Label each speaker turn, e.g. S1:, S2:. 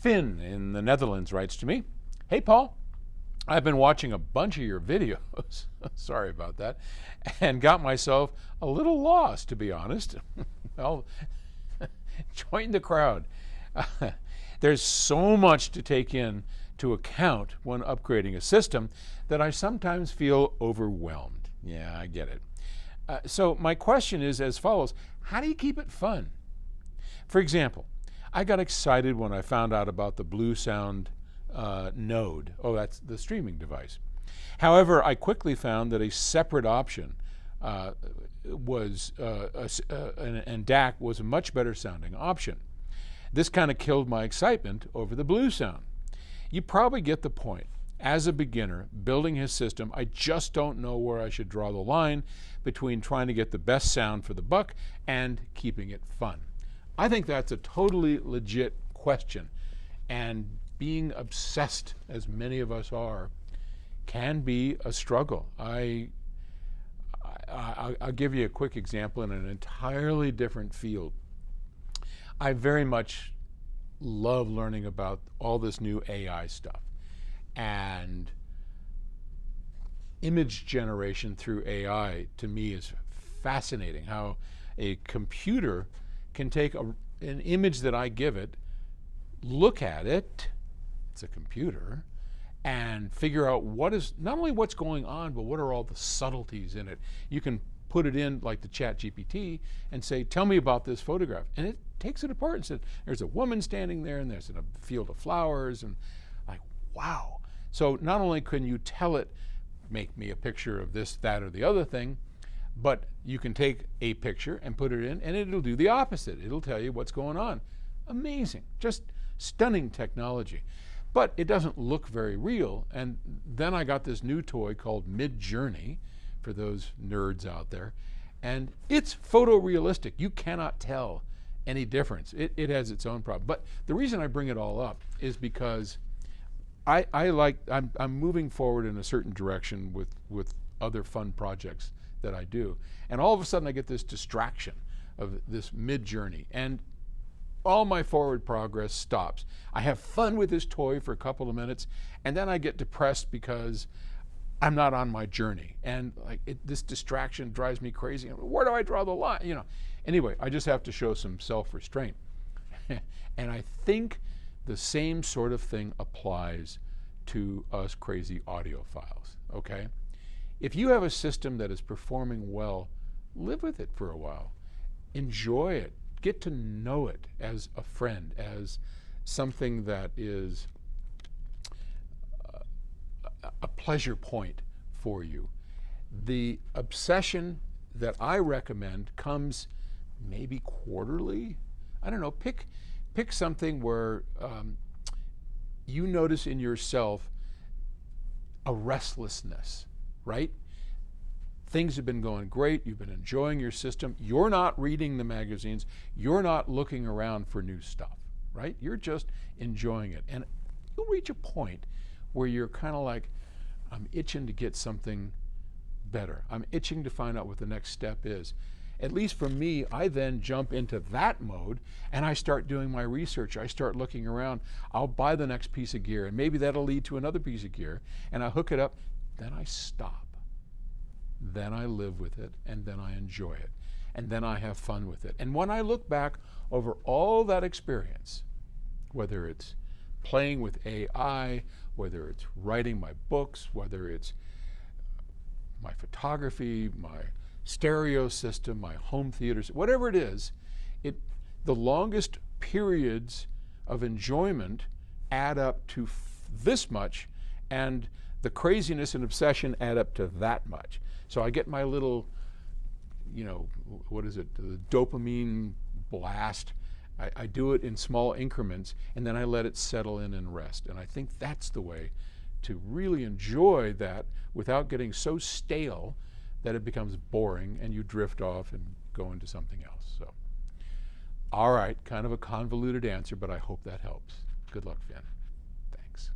S1: Finn in the Netherlands writes to me, "Hey Paul, I've been watching a bunch of your videos, sorry about that, and got myself a little lost, to be honest." Well, join the crowd. There's so much to take in to account when upgrading a system that I sometimes feel overwhelmed. Yeah, I get it. So my question is as follows: how do you keep it fun? For example, I got excited when I found out about the Blue Sound Node. Oh, that's the streaming device. However, I quickly found that a separate option and DAC was a much better sounding option. This kind of killed my excitement over the Blue Sound. You probably get the point. As a beginner building his system, I just don't know where I should draw the line between trying to get the best sound for the buck and keeping it fun. I think that's a totally legit question, and being obsessed, as many of us are, can be a struggle. I'll give you a quick example in an entirely different field. I very much love learning about all this new AI stuff, and image generation through AI to me is fascinating. How a computer can take an image that I give it, look at it, it's a computer, and figure out what is, not only what's going on, but what are all the subtleties in it. You can put it in like the Chat GPT and say, tell me about this photograph. And it takes it apart and says, there's a woman standing there and there's a field of flowers, and like, wow. So not only can you tell it, make me a picture of this, that, or the other thing, but you can take a picture and put it in and it'll do the opposite. It'll tell you what's going on. Amazing, just stunning technology. But it doesn't look very real. And then I got this new toy called Midjourney, for those nerds out there, and it's photorealistic. You cannot tell any difference. It has its own problem. But the reason I bring it all up is because I'm moving forward in a certain direction with other fun projects that I do. And all of a sudden I get this distraction of this Midjourney, and all my forward progress stops. I have fun with this toy for a couple of minutes, and then I get depressed because I'm not on my journey. And like this distraction drives me crazy. Where do I draw the line? You know. Anyway, I just have to show some self-restraint. And I think the same sort of thing applies to us crazy audiophiles, okay? If you have a system that is performing well, live with it for a while. Enjoy it. Get to know it as a friend, as something that is a pleasure point for you. The obsession that I recommend comes maybe quarterly. I don't know, pick something where you notice in yourself a restlessness, right? Things have been going great, you've been enjoying your system, you're not reading the magazines, you're not looking around for new stuff, right? You're just enjoying it. And you'll reach a point where you're kind of like, I'm itching to get something better. I'm itching to find out what the next step is. At least for me, I then jump into that mode and I start doing my research. I start looking around. I'll buy the next piece of gear, and maybe that'll lead to another piece of gear, and I hook it up. Then I stop. Then I live with it, and then I enjoy it, and then I have fun with it. And when I look back over all that experience, whether it's playing with AI, whether it's writing my books, whether it's my photography, my stereo system, my home theaters, whatever it is, the longest periods of enjoyment add up to this much, and the craziness and obsession add up to that much. So I get my little, you know, what is it, the dopamine blast. I do it in small increments, and then I let it settle in and rest. And I think that's the way to really enjoy that without getting so stale that it becomes boring and you drift off and go into something else. So, all right, kind of a convoluted answer, but I hope that helps. Good luck, Finn. Thanks.